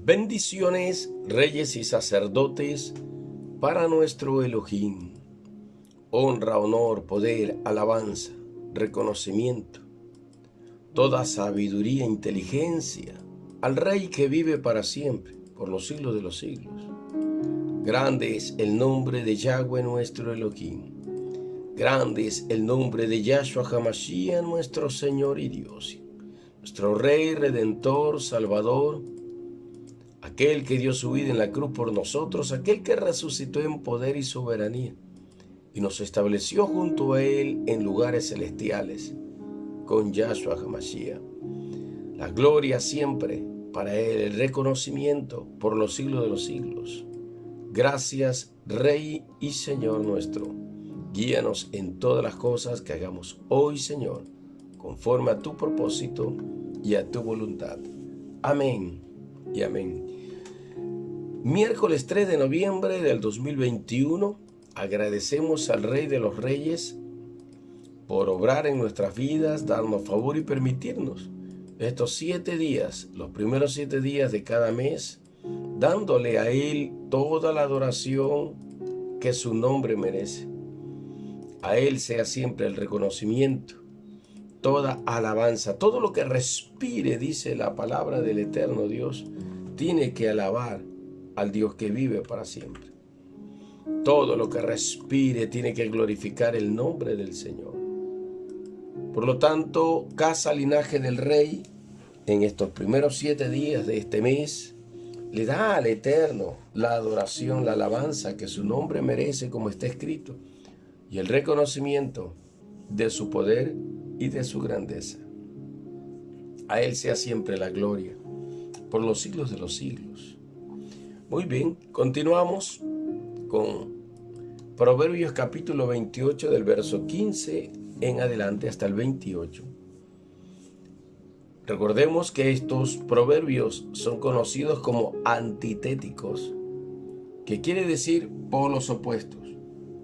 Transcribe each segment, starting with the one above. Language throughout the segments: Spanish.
Bendiciones, reyes y sacerdotes, para nuestro Elohim. Honra, honor, poder, alabanza, reconocimiento, toda sabiduría e inteligencia al Rey que vive para siempre, por los siglos de los siglos. Grande es el nombre de Yahweh nuestro Elohim. Grande es el nombre de Yahshua HaMashiach, nuestro Señor y Dios, nuestro Rey, Redentor, Salvador, aquel que dio su vida en la cruz por nosotros, aquel que resucitó en poder y soberanía y nos estableció junto a Él en lugares celestiales con Yahshua HaMashiach. La gloria siempre para Él, el reconocimiento por los siglos de los siglos. Gracias, Rey y Señor nuestro. Guíanos en todas las cosas que hagamos hoy, Señor, conforme a tu propósito y a tu voluntad. Amén y amén. Miércoles 3 de noviembre del 2021, agradecemos al Rey de los Reyes por obrar en nuestras vidas, darnos favor y permitirnos estos 7 días, los primeros 7 días de cada mes, dándole a Él toda la adoración que su nombre merece. A Él sea siempre el reconocimiento, toda alabanza, todo lo que respire, dice la palabra del eterno Dios, tiene que alabar al Dios que vive para siempre. Todo lo que respire tiene que glorificar el nombre del Señor. Por lo tanto, casa linaje del Rey, en estos primeros 7 días de este mes, le da al Eterno la adoración, la alabanza que su nombre merece, como está escrito, y el reconocimiento de su poder y de su grandeza. A Él sea siempre la gloria, por los siglos de los siglos. Muy bien, continuamos con Proverbios capítulo 28 del verso 15 en adelante hasta el 28. Recordemos que estos proverbios son conocidos como antitéticos, que quiere decir polos opuestos,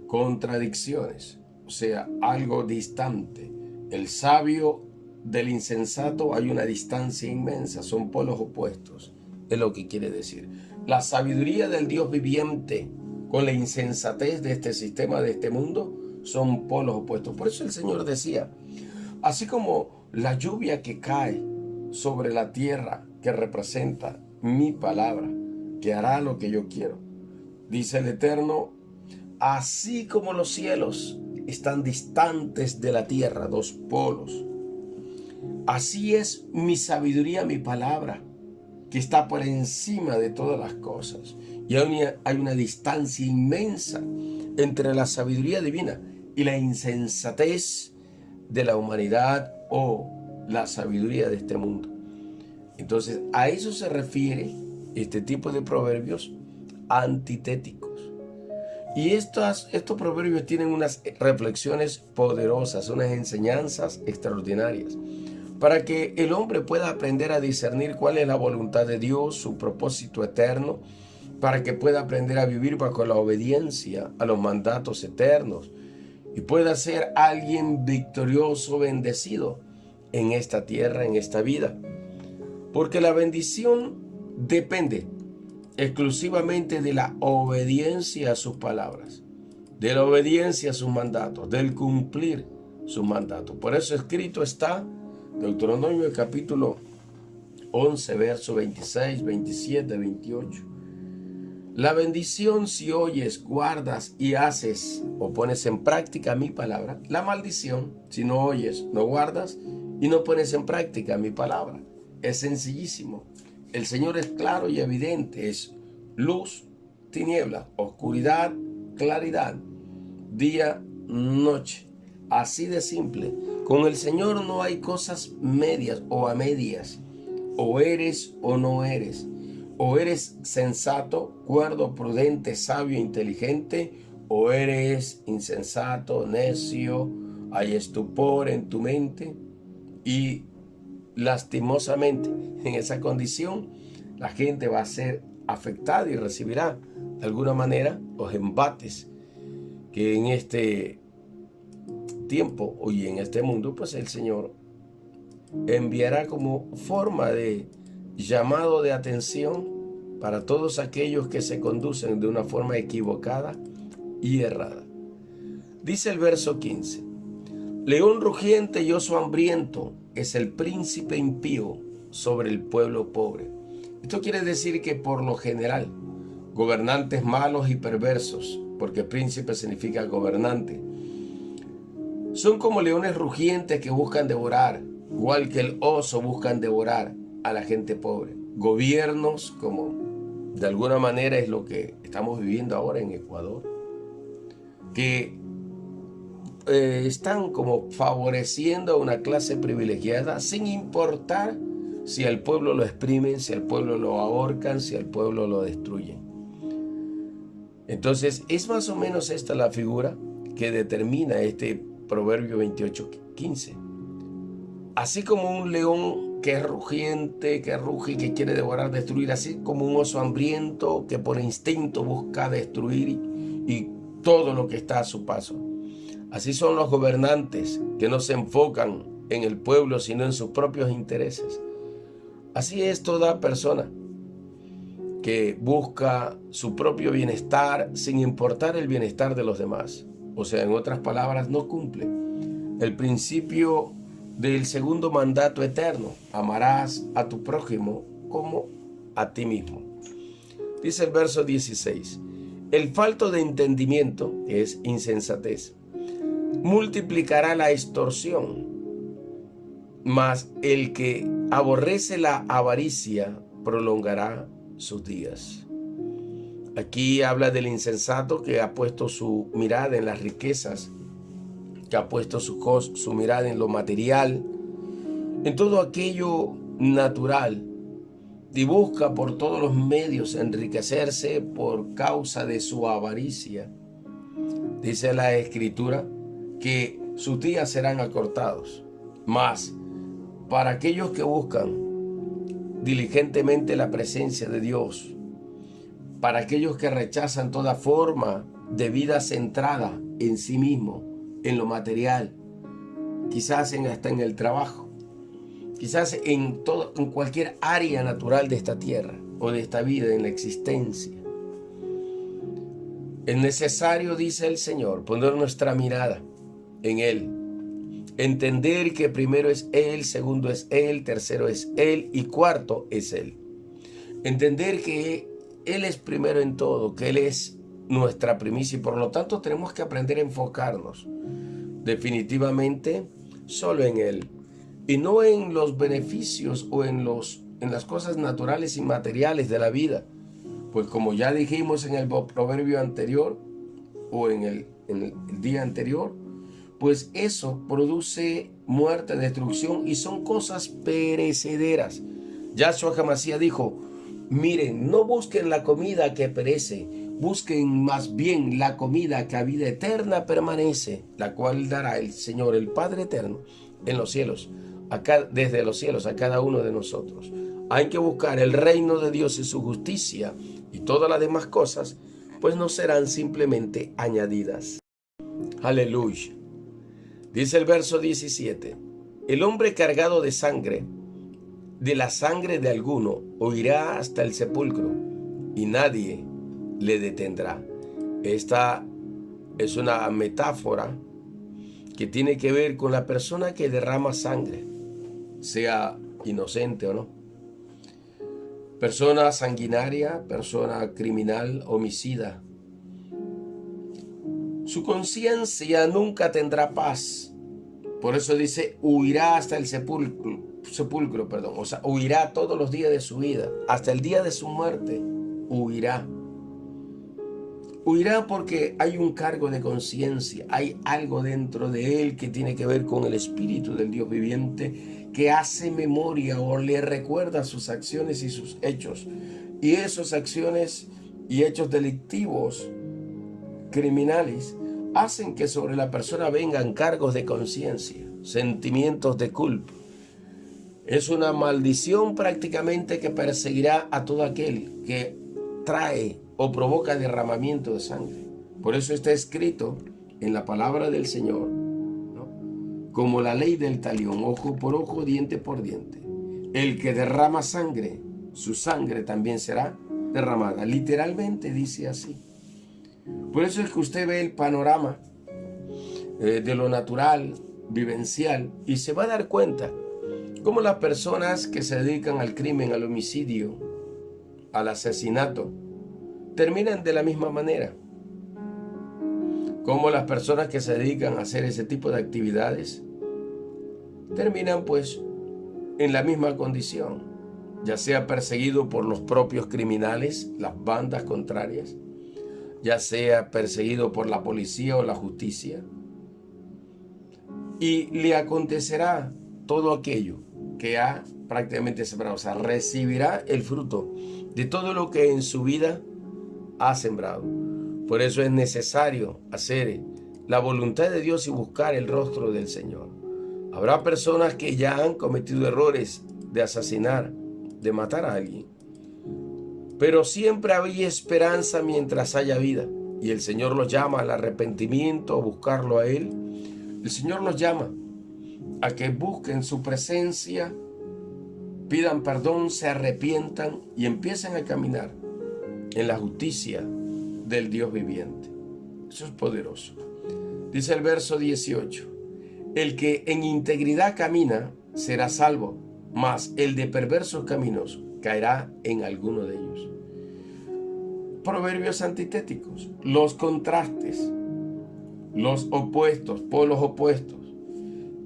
contradicciones, o sea, algo distante. El sabio del insensato hay una distancia inmensa, son polos opuestos, es lo que quiere decir. La sabiduría del Dios viviente con la insensatez de este sistema, de este mundo, son polos opuestos. Por eso el Señor decía, así como la lluvia que cae sobre la tierra, que representa mi palabra, que hará lo que yo quiero, dice el Eterno, así como los cielos están distantes de la tierra, dos polos, así es mi sabiduría, mi palabra, que está por encima de todas las cosas. Y hay una distancia inmensa entre la sabiduría divina y la insensatez de la humanidad o la sabiduría de este mundo. Entonces, a eso se refiere este tipo de proverbios antitéticos. Y estos proverbios tienen unas reflexiones poderosas, unas enseñanzas extraordinarias, para que el hombre pueda aprender a discernir cuál es la voluntad de Dios, su propósito eterno, para que pueda aprender a vivir bajo la obediencia a los mandatos eternos y pueda ser alguien victorioso, bendecido en esta tierra, en esta vida. Porque la bendición depende exclusivamente de la obediencia a sus palabras, de la obediencia a sus mandatos, del cumplir sus mandatos. Por eso escrito está Deuteronomio capítulo 11, verso 26, 27, 28. La bendición si oyes, guardas y haces o pones en práctica mi palabra. La maldición si no oyes, no guardas y no pones en práctica mi palabra. Es sencillísimo. El Señor es claro y evidente. Es luz, tiniebla, oscuridad, claridad, día, noche. Así de simple. Con el Señor no hay cosas medias o a medias. O eres o no eres. O eres sensato, cuerdo, prudente, sabio, inteligente. O eres insensato, necio, hay estupor en tu mente. Y lastimosamente, en esa condición, la gente va a ser afectada y recibirá de alguna manera los embates que en este tiempo y en este mundo, pues el Señor enviará como forma de llamado de atención para todos aquellos que se conducen de una forma equivocada y errada. Dice el verso 15: león rugiente y oso hambriento es el príncipe impío sobre el pueblo pobre. Esto quiere decir que por lo general, gobernantes malos y perversos, porque príncipe significa gobernante, son como leones rugientes que buscan devorar, igual que el oso buscan devorar a la gente pobre. Gobiernos como de alguna manera es lo que estamos viviendo ahora en Ecuador, que están como favoreciendo a una clase privilegiada sin importar si al pueblo lo exprimen, si al pueblo lo ahorcan, si al pueblo lo destruyen. Entonces es más o menos esta la figura que determina este Proverbio 28:15. Así como un león que es rugiente, que ruge y que quiere devorar, destruir, así como un oso hambriento que por instinto busca destruir y todo lo que está a su paso. Así son los gobernantes que no se enfocan en el pueblo sino en sus propios intereses. Así es toda persona que busca su propio bienestar sin importar el bienestar de los demás. O sea, en otras palabras, no cumple el principio del segundo mandato eterno: amarás a tu prójimo como a ti mismo. Dice el verso 16: el falto de entendimiento, que es insensatez, multiplicará la extorsión, mas el que aborrece la avaricia prolongará sus días. Aquí habla del insensato que ha puesto su mirada en las riquezas, que ha puesto su mirada en lo material, en todo aquello natural, y busca por todos los medios enriquecerse por causa de su avaricia. Dice la Escritura que sus días serán acortados. Mas para aquellos que buscan diligentemente la presencia de Dios, para aquellos que rechazan toda forma de vida centrada en sí mismo, en lo material, quizás hasta en el trabajo, quizás en cualquier área natural de esta tierra o de esta vida, en la existencia, es necesario, dice el Señor, poner nuestra mirada en Él. Entender que primero es Él, segundo es Él, tercero es Él y cuarto es Él. Entender que Él es primero en todo, que Él es nuestra primicia y por lo tanto tenemos que aprender a enfocarnos definitivamente solo en Él y no en los beneficios o en las cosas naturales y materiales de la vida. Pues como ya dijimos en el proverbio anterior o en el día anterior, pues eso produce muerte, destrucción y son cosas perecederas. Yahshua HaMashiach dijo: miren, no busquen la comida que perece, busquen más bien la comida que a vida eterna permanece, la cual dará el Señor, el Padre eterno, en los cielos, desde los cielos a cada uno de nosotros. Hay que buscar el reino de Dios y su justicia, y todas las demás cosas pues no serán simplemente añadidas. Aleluya. Dice el verso 17: el hombre cargado de sangre, de la sangre de alguno, huirá hasta el sepulcro, y nadie le detendrá. Esta es una metáfora que tiene que ver con la persona que derrama sangre, sea inocente o no. Persona sanguinaria, persona criminal, homicida. Su conciencia nunca tendrá paz. Por eso dice, huirá hasta el sepulcro, o sea, huirá todos los días de su vida, hasta el día de su muerte, huirá. Huirá porque hay un cargo de conciencia, hay algo dentro de él que tiene que ver con el espíritu del Dios viviente, que hace memoria o le recuerda sus acciones y sus hechos. Y esas acciones y hechos delictivos, criminales, hacen que sobre la persona vengan cargos de conciencia, sentimientos de culpa. Es una maldición prácticamente que perseguirá a todo aquel que trae o provoca derramamiento de sangre. Por eso está escrito en la palabra del Señor, ¿no?, como la ley del talión, ojo por ojo, diente por diente. El que derrama sangre su sangre también será derramada. Literalmente dice así. Por eso es que usted ve el panorama de lo natural, vivencial, y se va a dar cuenta cómo las personas que se dedican al crimen, al homicidio, al asesinato, terminan de la misma manera. Cómo las personas que se dedican a hacer ese tipo de actividades terminan pues en la misma condición, ya sea perseguido por los propios criminales, las bandas contrarias, ya sea perseguido por la policía o la justicia, y le acontecerá todo aquello que ha prácticamente sembrado, o sea, recibirá el fruto de todo lo que en su vida ha sembrado. Por eso es necesario hacer la voluntad de Dios y buscar el rostro del Señor. Habrá personas que ya han cometido errores de asesinar, de matar a alguien, pero siempre habría esperanza mientras haya vida, y el Señor los llama al arrepentimiento, a buscarlo a Él. El Señor los llama a que busquen su presencia, pidan perdón, se arrepientan y empiecen a caminar en la justicia del Dios viviente. Eso es poderoso. Dice el verso 18: el que en integridad camina será salvo, mas el de perversos caminos caerá en alguno de ellos. Proverbios antitéticos, los contrastes, los opuestos, polos opuestos.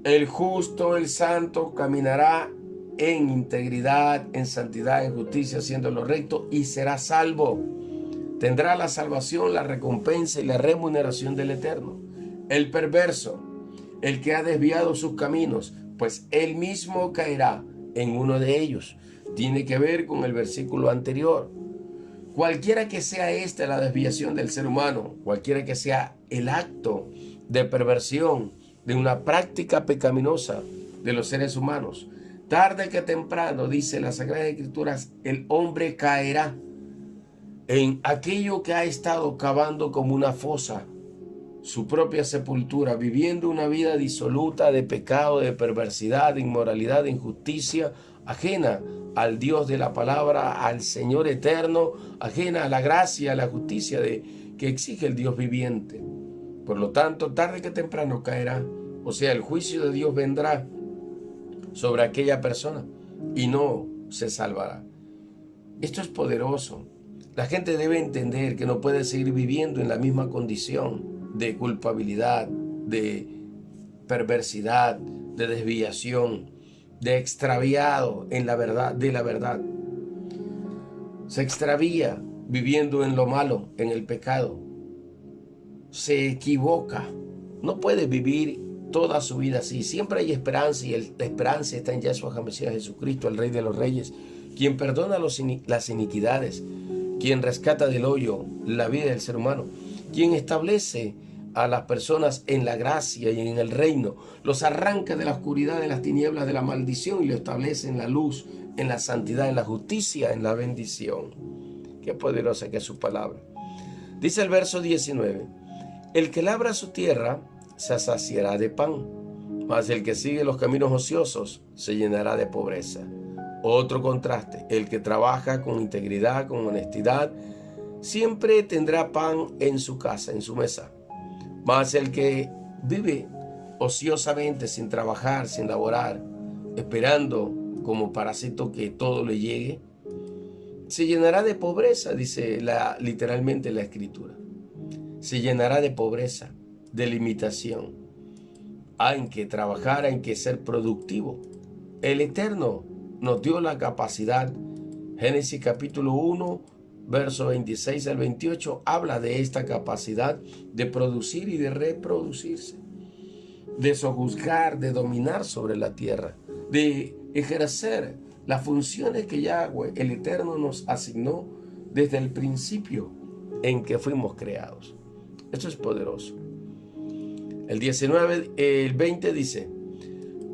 El justo, el santo, caminará en integridad, en santidad, en justicia, haciendo lo recto, y será salvo. Tendrá la salvación, la recompensa y la remuneración del Eterno. El perverso, el que ha desviado sus caminos, pues él mismo caerá en uno de ellos. Tiene que ver con el versículo anterior. Cualquiera que sea esta la desviación del ser humano, cualquiera que sea el acto de perversión, de una práctica pecaminosa de los seres humanos, tarde que temprano, dice las Sagradas Escrituras, el hombre caerá en aquello que ha estado cavando como una fosa, su propia sepultura, viviendo una vida disoluta de pecado, de perversidad, de inmoralidad, de injusticia, ajena al Dios de la palabra, al Señor eterno, ajena a la gracia, a la justicia que exige el Dios viviente. Por lo tanto, tarde que temprano caerá, o sea, el juicio de Dios vendrá sobre aquella persona y no se salvará. Esto es poderoso. La gente debe entender que no puede seguir viviendo en la misma condición de culpabilidad, de perversidad, de desviación, de extraviado en la verdad, de la verdad. Se extravía viviendo en lo malo, en el pecado. Se equivoca. No puede vivir toda su vida así. Siempre hay esperanza, y la esperanza está en Yeshua HaMashiach, Jesucristo, el Rey de los Reyes, quien perdona las iniquidades, quien rescata del hoyo la vida del ser humano, quien establece a las personas en la gracia y en el reino, los arranca de la oscuridad, de las tinieblas, de la maldición, y los establece en la luz, en la santidad, en la justicia, en la bendición. Qué poderosa que es su palabra. Dice el verso 19: el que labra su tierra se saciará de pan, mas el que sigue los caminos ociosos se llenará de pobreza. Otro contraste: el que trabaja con integridad, con honestidad, siempre tendrá pan en su casa, en su mesa. Mas el que vive ociosamente, sin trabajar, sin laborar, esperando como parásito que todo le llegue, se llenará de pobreza, dice literalmente la Escritura. Se llenará de pobreza, de limitación. Hay que trabajar, hay que ser productivo. El Eterno nos dio la capacidad. Génesis capítulo 1, verso 26 al 28, habla de esta capacidad de producir y de reproducirse, de sojuzgar, de dominar sobre la tierra, de ejercer las funciones que Yahweh, el Eterno, nos asignó desde el principio en que fuimos creados. Esto es poderoso. El 20 dice: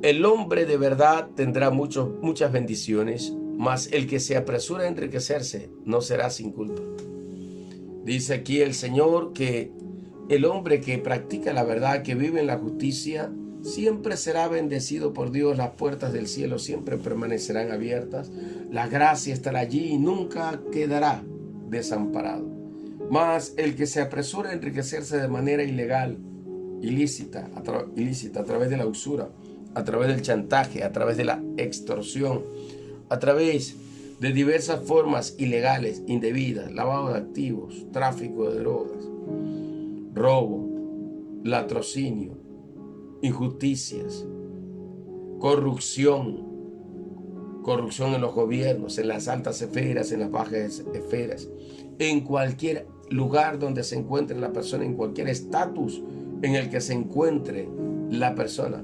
el hombre de verdad tendrá muchas bendiciones, mas el que se apresura a enriquecerse no será sin culpa. Dice aquí el Señor que el hombre que practica la verdad, que vive en la justicia, siempre será bendecido por Dios, las puertas del cielo siempre permanecerán abiertas, la gracia estará allí y nunca quedará desamparado. Mas el que se apresura a enriquecerse de manera ilegal, ilícita, a través de la usura, a través del chantaje, a través de la extorsión, a través de diversas formas ilegales, indebidas, lavado de activos, tráfico de drogas, robo, latrocinio, injusticias, corrupción en los gobiernos, en las altas esferas, en las bajas esferas, en cualquier lugar donde se encuentre la persona, en cualquier estatus en el que se encuentre la persona.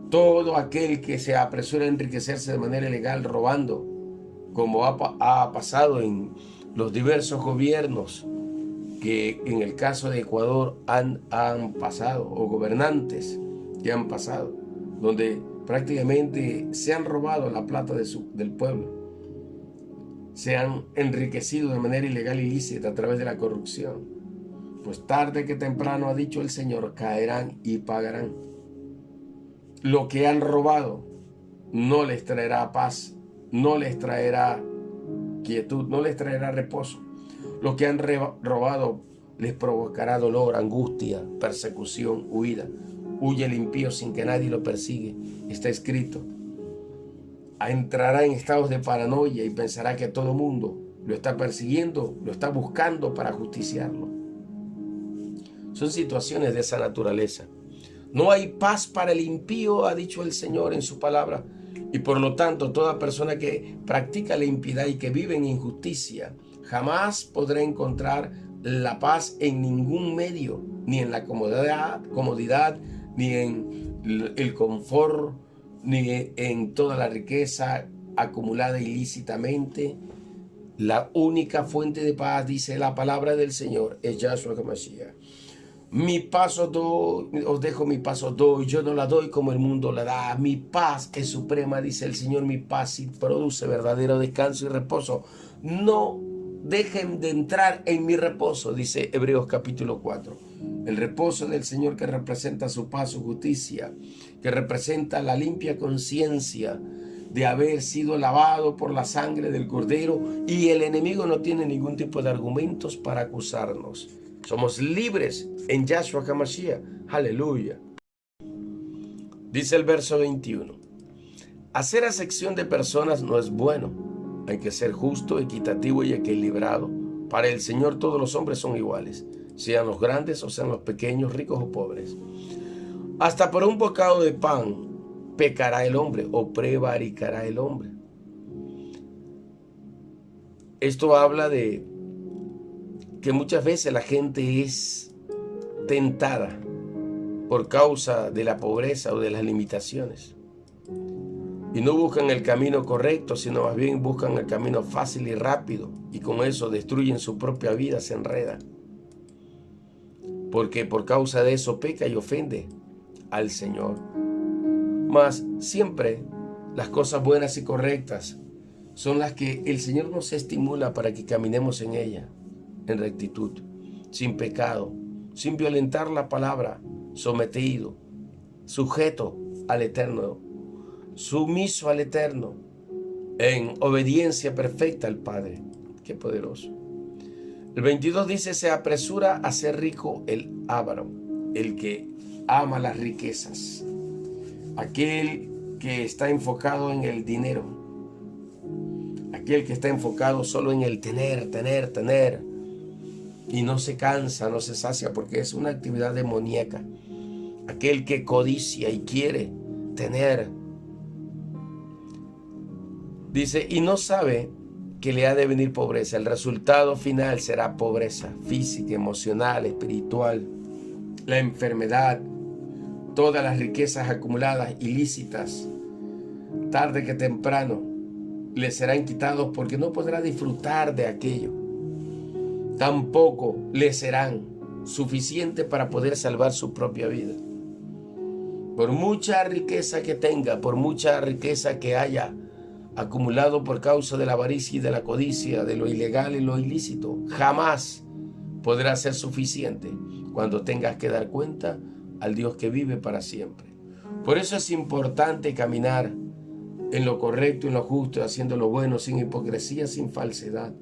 Todo aquel que se apresura a enriquecerse de manera ilegal robando, como ha pasado en los diversos gobiernos que en el caso de Ecuador han pasado, o gobernantes que han pasado, donde prácticamente se han robado la plata del pueblo, se han enriquecido de manera ilegal, ilícita, a través de la corrupción. Pues tarde que temprano, ha dicho el Señor, caerán y pagarán. Lo que han robado no les traerá paz, no les traerá quietud, no les traerá reposo. Lo que han robado les provocará dolor, angustia, persecución, huida. Huye el impío sin que nadie lo persigue. Está escrito. Entrará en estados de paranoia y pensará que todo mundo lo está persiguiendo, lo está buscando para justiciarlo. Son situaciones de esa naturaleza. No hay paz para el impío, ha dicho el Señor en su palabra. Y por lo tanto, toda persona que practica la impiedad y que vive en injusticia, jamás podrá encontrar la paz en ningún medio, ni en la comodidad, ni en el confort, ni en toda la riqueza acumulada ilícitamente. La única fuente de paz, dice la palabra del Señor, es Yahshua HaMashiach. Mi paz os doy, os dejo, mi paz os doy, yo no la doy como el mundo la da. Mi paz es suprema, dice el Señor, mi paz sí produce verdadero descanso y reposo. No dejen de entrar en mi reposo, dice Hebreos capítulo 4. El reposo del Señor, que representa su paz, su justicia, que representa la limpia conciencia de haber sido lavado por la sangre del Cordero, y el enemigo no tiene ningún tipo de argumentos para acusarnos. Somos libres en Yahshua HaMashiach. Aleluya. Dice el verso 21. Hacer acepción de personas no es bueno. Hay que ser justo, equitativo y equilibrado. Para el Señor todos los hombres son iguales, sean los grandes o sean los pequeños, ricos o pobres. Hasta por un bocado de pan pecará el hombre o prevaricará el hombre. Esto habla de que muchas veces la gente es tentada por causa de la pobreza o de las limitaciones. Y no buscan el camino correcto, sino más bien buscan el camino fácil y rápido. Y con eso destruyen su propia vida, se enreda. Porque por causa de eso peca y ofende al Señor. Mas siempre las cosas buenas y correctas son las que el Señor nos estimula para que caminemos en ellas, en rectitud, sin pecado, sin violentar la palabra, sometido, sujeto al Eterno, sumiso al Eterno, en obediencia perfecta al Padre. Qué poderoso. El 22 dice: se apresura a ser rico el avaro, el que ama las riquezas, aquel que está enfocado en el dinero, aquel que está enfocado solo en el tener, y no se cansa, no se sacia, porque es una actividad demoníaca. Aquel que codicia y quiere tener, dice, y no sabe que le ha de venir pobreza. El resultado final será pobreza física, emocional, espiritual, la enfermedad, todas las riquezas acumuladas ilícitas, tarde que temprano le serán quitados, porque no podrá disfrutar de aquello. Tampoco le serán suficientes para poder salvar su propia vida. Por mucha riqueza que tenga, por mucha riqueza que haya acumulado por causa de la avaricia y de la codicia, de lo ilegal y lo ilícito, jamás podrá ser suficiente cuando tengas que dar cuenta al Dios que vive para siempre. Por eso es importante caminar en lo correcto, en lo justo, haciendo lo bueno, sin hipocresía, sin falsedad,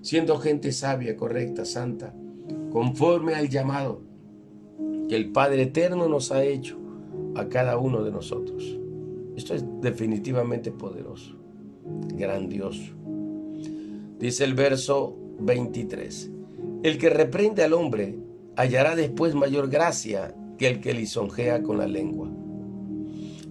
siendo gente sabia, correcta, santa, conforme al llamado que el Padre Eterno nos ha hecho a cada uno de nosotros. Esto es definitivamente poderoso, grandioso. Dice el verso 23, el que reprende al hombre hallará después mayor gracia que el que lisonjea con la lengua.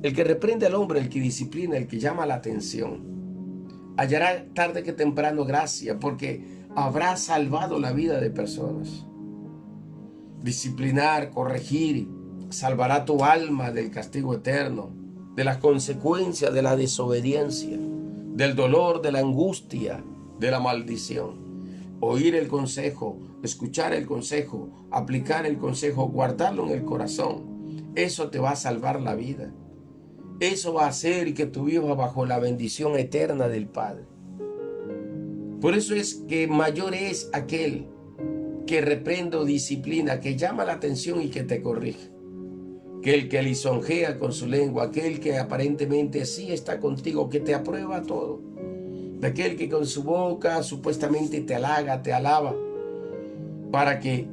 El que reprende al hombre, el que disciplina, el que llama la atención, hallará tarde que temprano gracia, porque habrá salvado la vida de personas. Disciplinar, corregir, salvará tu alma del castigo eterno, de las consecuencias de la desobediencia, del dolor, de la angustia, de la maldición. Oír el consejo, escuchar el consejo, aplicar el consejo, guardarlo en el corazón, eso te va a salvar la vida. Eso va a hacer que tú vivas bajo la bendición eterna del Padre. Por eso es que mayor es aquel que reprende o disciplina, que llama la atención y que te corrige, que el que lisonjea con su lengua, aquel que aparentemente sí está contigo, que te aprueba todo, de aquel que con su boca supuestamente te halaga, te alaba, para que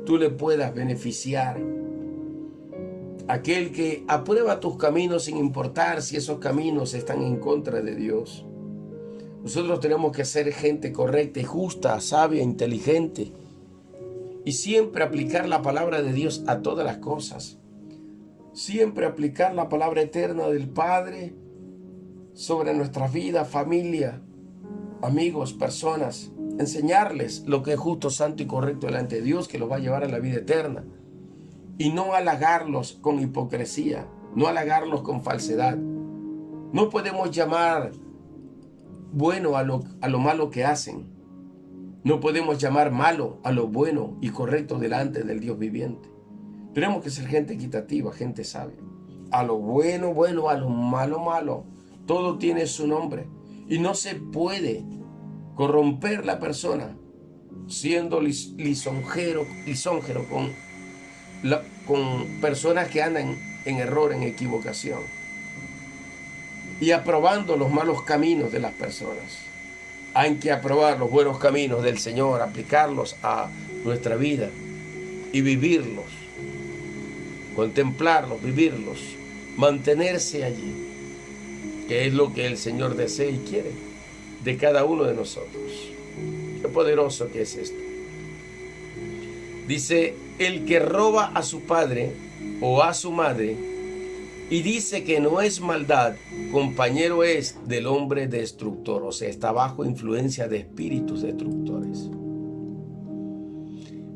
tú le puedas beneficiar. Aquel que aprueba tus caminos sin importar si esos caminos están en contra de Dios. Nosotros tenemos que ser gente correcta y justa, sabia, inteligente, y siempre aplicar la palabra de Dios a todas las cosas. Siempre aplicar la palabra eterna del Padre sobre nuestra vida, familia, amigos, personas. Enseñarles lo que es justo, santo y correcto delante de Dios, que los va a llevar a la vida eterna. Y no halagarlos con hipocresía, no halagarlos con falsedad. No podemos llamar bueno a lo malo que hacen. No podemos llamar malo a lo bueno y correcto delante del Dios viviente. Tenemos que ser gente equitativa, gente sabia. A lo bueno, bueno, a lo malo, malo. Todo tiene su nombre. Y no se puede corromper la persona siendo lisonjero con personas que andan en error, en equivocación, y aprobando los malos caminos de las personas. Hay que aprobar los buenos caminos del Señor, aplicarlos a nuestra vida y vivirlos, contemplarlos, vivirlos, mantenerse allí, que es lo que el Señor desea y quiere de cada uno de nosotros. Qué poderoso que es esto. Dice, el que roba a su padre o a su madre y dice que no es maldad, compañero es del hombre destructor. O sea, está bajo influencia de espíritus destructores.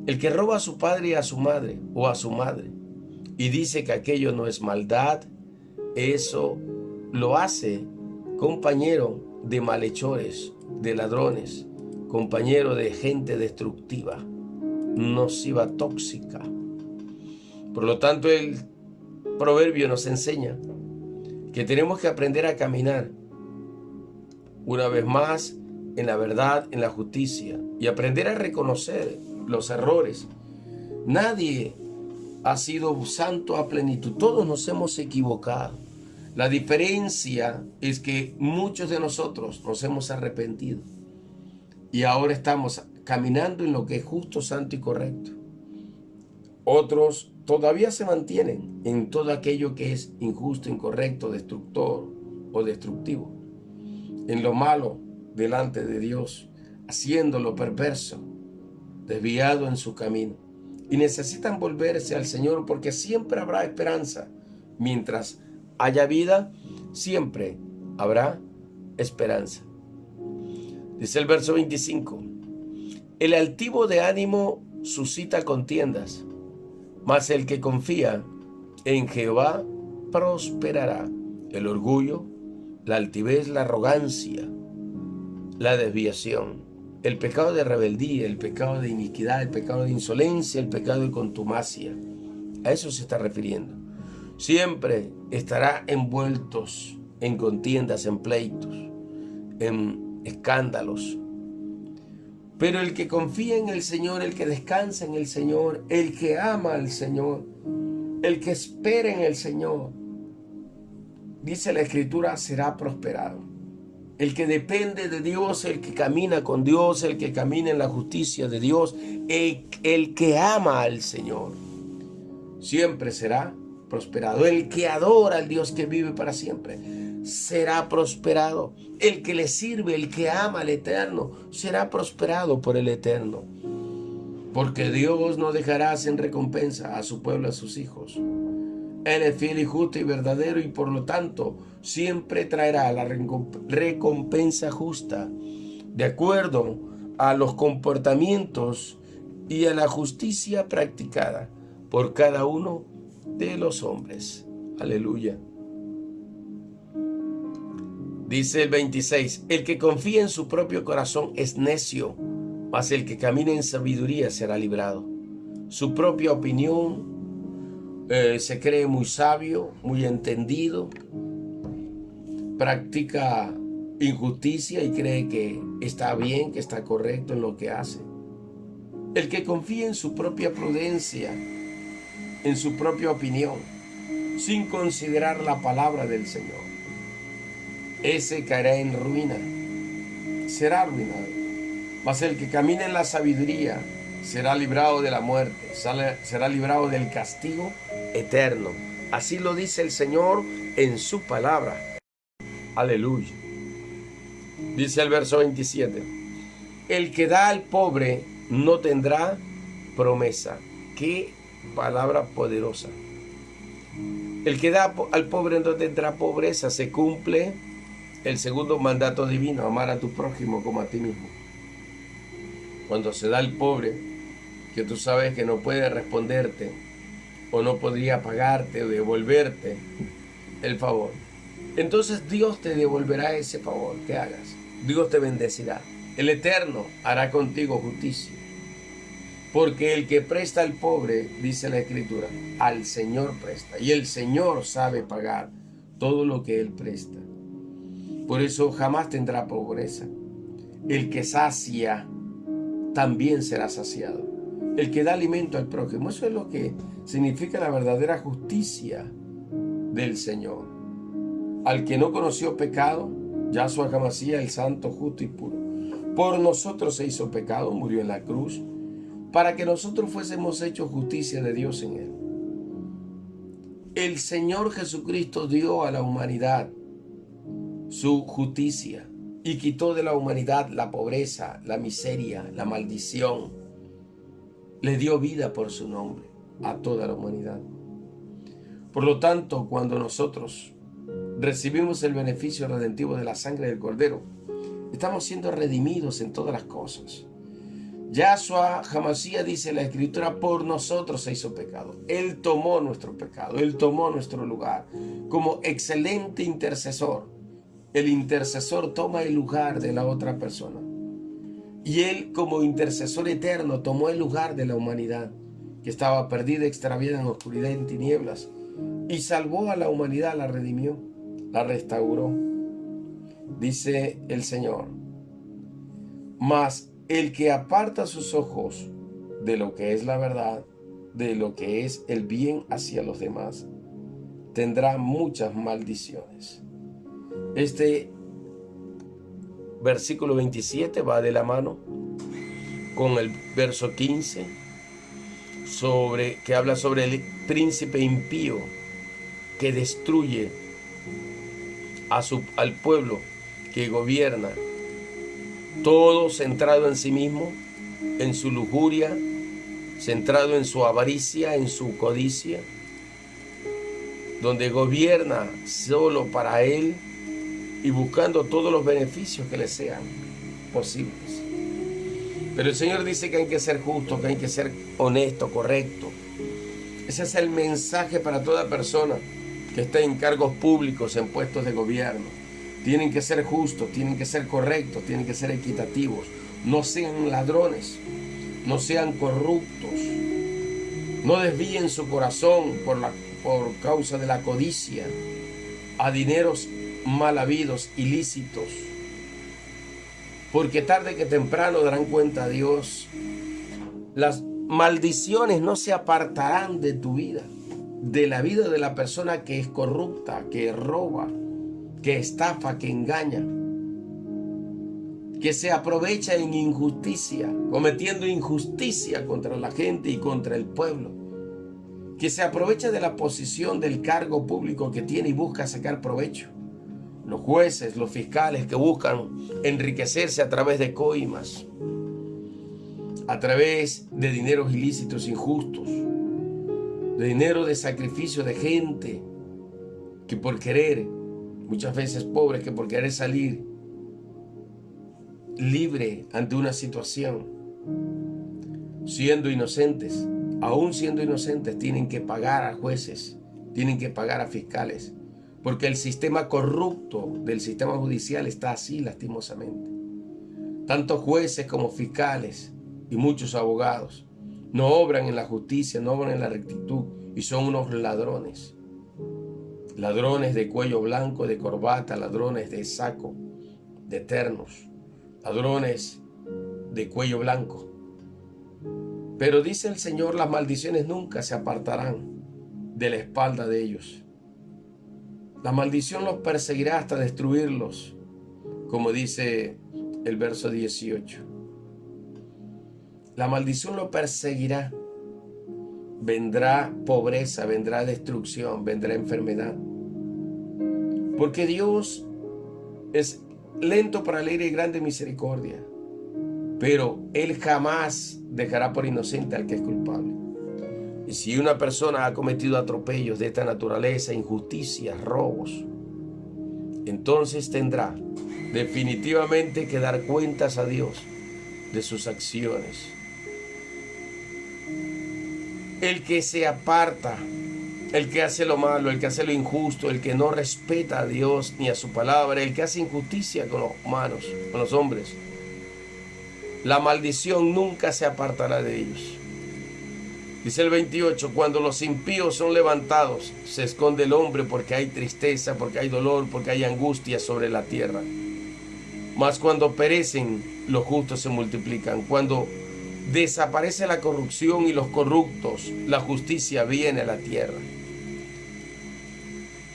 El que roba a su padre y a su madre o a su madre y dice que aquello no es maldad, eso lo hace compañero de malhechores, de ladrones, compañero de gente destructiva, nociva, tóxica. Por lo tanto, el proverbio nos enseña que tenemos que aprender a caminar una vez más en la verdad, en la justicia, y aprender a reconocer los errores. Nadie ha sido santo a plenitud, todos nos hemos equivocado. La diferencia es que muchos de nosotros nos hemos arrepentido y ahora estamos caminando en lo que es justo, santo y correcto. Otros todavía se mantienen en todo aquello que es injusto, incorrecto, destructor o destructivo, en lo malo delante de Dios, haciendo lo perverso, desviado en su camino. Y necesitan volverse al Señor, porque siempre habrá esperanza. Mientras haya vida, siempre habrá esperanza. Dice el verso 25, el altivo de ánimo suscita contiendas, mas el que confía en Jehová prosperará. El orgullo, la altivez, la arrogancia, la desviación, el pecado de rebeldía, el pecado de iniquidad, el pecado de insolencia, el pecado de contumacia. A eso se está refiriendo. Siempre estará envueltos en contiendas, en pleitos, en escándalos. Pero el que confía en el Señor, el que descansa en el Señor, el que ama al Señor, El que espera en el Señor, dice la Escritura, será prosperado. El que depende de Dios, el que camina con Dios, el que camina en la justicia de Dios, el que ama al Señor, siempre será prosperado. El que adora al Dios que vive para siempre será prosperado. El que le sirve, el que ama al Eterno, será prosperado por el Eterno. Porque Dios no dejará sin recompensa a su pueblo, a sus hijos. Él es fiel y justo y verdadero, y por lo tanto siempre traerá la recompensa justa de acuerdo a los comportamientos y a la justicia practicada por cada uno de los hombres. Aleluya. Dice el 26, el que confía en su propio corazón es necio, mas el que camina en sabiduría será librado. Su propia opinión se cree muy sabio, muy entendido, practica injusticia y cree que está bien, que está correcto en lo que hace. El que confía en su propia prudencia, en su propia opinión, sin considerar la palabra del Señor, ese caerá en ruina, será arruinado. Mas el que camina en la sabiduría será librado de la muerte, será librado del castigo eterno. Así lo dice el Señor en su palabra. Aleluya. Dice el verso 27, el que da al pobre no tendrá promesa. Qué palabra poderosa. El que da al pobre no tendrá pobreza. Se cumple el segundo mandato divino, amar a tu prójimo como a ti mismo. Cuando se da al pobre, que tú sabes que no puede responderte o no podría pagarte o devolverte el favor, entonces Dios te devolverá ese favor que hagas. Dios te bendecirá. El Eterno hará contigo justicia. Porque el que presta al pobre, dice la Escritura, al Señor presta. Y el Señor sabe pagar todo lo que Él presta. Por eso jamás tendrá pobreza. El que sacia también será saciado. El que da alimento al prójimo, eso es lo que significa la verdadera justicia del Señor. Al que no conoció pecado, Yahshua HaMashiach, el santo, justo y puro, por nosotros se hizo pecado, murió en la cruz, para que nosotros fuésemos hechos justicia de Dios en Él. El Señor Jesucristo dio a la humanidad su justicia y quitó de la humanidad la pobreza, la miseria, la maldición. Le dio vida por su nombre a toda la humanidad. Por lo tanto, cuando nosotros recibimos el beneficio redentivo de la sangre del Cordero, estamos siendo redimidos en todas las cosas. Yahshua HaMashiach, dice la Escritura, por nosotros se hizo pecado. Él tomó nuestro pecado, Él tomó nuestro lugar como excelente intercesor. El intercesor toma el lugar de la otra persona. Y Él, como intercesor eterno, tomó el lugar de la humanidad que estaba perdida, extraviada en oscuridad, en tinieblas, y salvó a la humanidad, la redimió, la restauró. Dice el Señor, mas el que aparta sus ojos de lo que es la verdad, de lo que es el bien hacia los demás, tendrá muchas maldiciones. Este versículo 27 va de la mano con el verso 15, que habla sobre el príncipe impío que destruye al pueblo que gobierna, todo centrado en sí mismo, en su lujuria, centrado en su avaricia, en su codicia, donde gobierna solo para él y buscando todos los beneficios que le sean posibles. Pero el Señor dice que hay que ser justo, que hay que ser honesto, correcto. Ese es el mensaje para toda persona que esté en cargos públicos, en puestos de gobierno. Tienen que ser justos, tienen que ser correctos, tienen que ser equitativos. No sean ladrones, no sean corruptos. No desvíen su corazón por causa de la codicia a dineros mal habidos, ilícitos. Porque tarde que temprano darán cuenta a Dios. Las maldiciones no se apartarán de tu vida. de la vida de la persona que es corrupta, que roba, que estafa, que engaña, que se aprovecha en injusticia, cometiendo injusticia contra la gente y contra el pueblo, que se aprovecha de la posición del cargo público que tiene y busca sacar provecho. Los jueces, los fiscales que buscan enriquecerse a través de coimas, a través de dineros ilícitos, injustos, de dinero de sacrificio de gente que por querer, muchas veces pobres, que por querer salir libre ante una situación, siendo inocentes, aún siendo inocentes, tienen que pagar a jueces, tienen que pagar a fiscales, porque el sistema corrupto del sistema judicial está así, lastimosamente. Tanto jueces como fiscales y muchos abogados no obran en la justicia, no obran en la rectitud y son unos ladrones. Ladrones de cuello blanco, de corbata, ladrones de saco, de ternos, ladrones de cuello blanco. Pero dice el Señor, las maldiciones nunca se apartarán de la espalda de ellos. La maldición los perseguirá hasta destruirlos, como dice el verso 18. La maldición lo perseguirá. Vendrá pobreza, vendrá destrucción, vendrá enfermedad. Porque Dios es lento para la ira y grande misericordia, pero Él jamás dejará por inocente al que es culpable. Y si una persona ha cometido atropellos de esta naturaleza, injusticias, robos, entonces tendrá definitivamente que dar cuentas a Dios de sus acciones. El que se aparta, el que hace lo malo, el que hace lo injusto, el que no respeta a Dios ni a su palabra, el que hace injusticia con los humanos, con los hombres, la maldición nunca se apartará de ellos. Dice el 28, cuando los impíos son levantados, se esconde el hombre porque hay tristeza, porque hay dolor, porque hay angustia sobre la tierra. Mas cuando perecen, los justos se multiplican. Cuando desaparece la corrupción y los corruptos, la justicia viene a la tierra.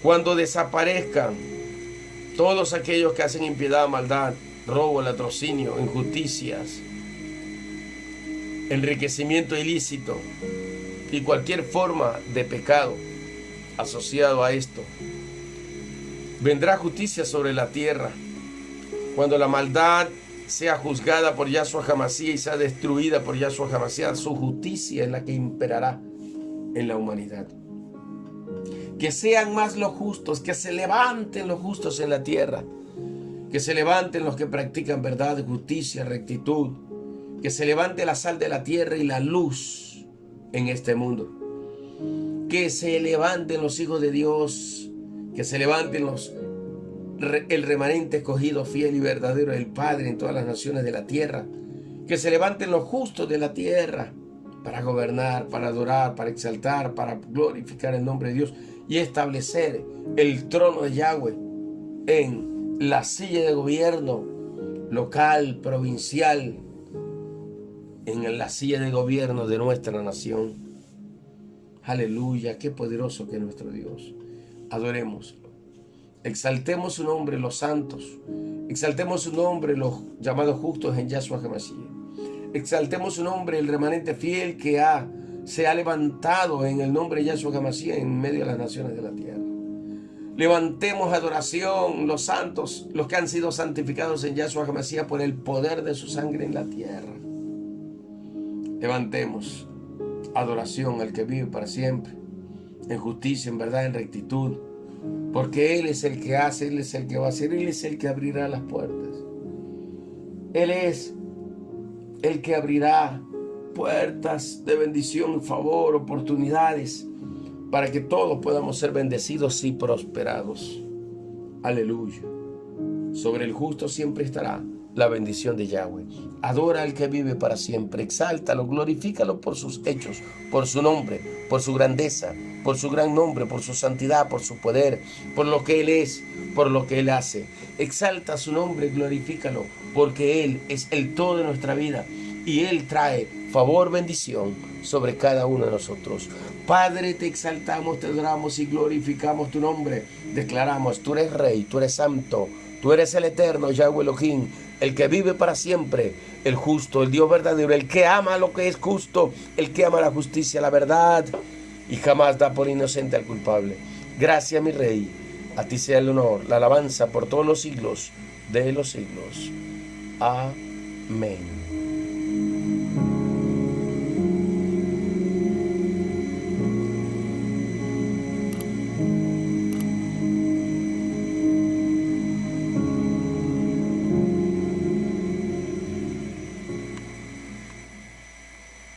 Cuando desaparezcan todos aquellos que hacen impiedad, maldad, robo, latrocinio, injusticias, enriquecimiento ilícito y cualquier forma de pecado asociado a esto, vendrá justicia sobre la tierra. Cuando la maldad sea juzgada por Yahshua Hamashiach y sea destruida por Yahshua Hamashiach, su justicia es la que imperará en la humanidad. Que sean más los justos, que se levanten los justos en la tierra, que se levanten los que practican verdad, justicia, rectitud, que se levante la sal de la tierra y la luz en este mundo, que se levanten los hijos de Dios, que se levanten el remanente escogido, fiel y verdadero del Padre en todas las naciones de la tierra, que se levanten los justos de la tierra para gobernar, para adorar, para exaltar, para glorificar el nombre de Dios y establecer el trono de Yahweh en la silla de gobierno local, provincial, en la silla de gobierno de nuestra nación. Aleluya, qué poderoso que es nuestro Dios. Adorémoslo. Exaltemos su nombre, los santos. Exaltemos su nombre, los llamados justos en Yahshua Hamashiach. Exaltemos su nombre, el remanente fiel que se ha levantado en el nombre de Yahshua Hamashiach en medio de las naciones de la tierra. Levantemos adoración, los santos, los que han sido santificados en Yahshua Hamashiach por el poder de su sangre en la tierra. Levantemos adoración al que vive para siempre, en justicia, en verdad, en rectitud, porque Él es el que hace, Él es el que va a hacer, Él es el que abrirá las puertas. Él es el que abrirá puertas de bendición, favor, oportunidades, para que todos podamos ser bendecidos y prosperados. Aleluya. Sobre el justo siempre estará la bendición de Yahweh. Adora al que vive para siempre, exáltalo, glorifícalo por sus hechos, por su nombre, por su grandeza, por su gran nombre, por su santidad, por su poder, por lo que Él es, por lo que Él hace. Exalta su nombre, glorifícalo, porque Él es el todo de nuestra vida y Él trae favor, bendición sobre cada uno de nosotros. Padre, te exaltamos, te adoramos y glorificamos tu nombre. Declaramos, tú eres Rey, tú eres Santo, tú eres el eterno Yahweh Elohim, el que vive para siempre, el justo, el Dios verdadero, el que ama lo que es justo, el que ama la justicia, la verdad, y jamás da por inocente al culpable. Gracias, mi Rey. A ti sea el honor, la alabanza por todos los siglos de los siglos. Amén.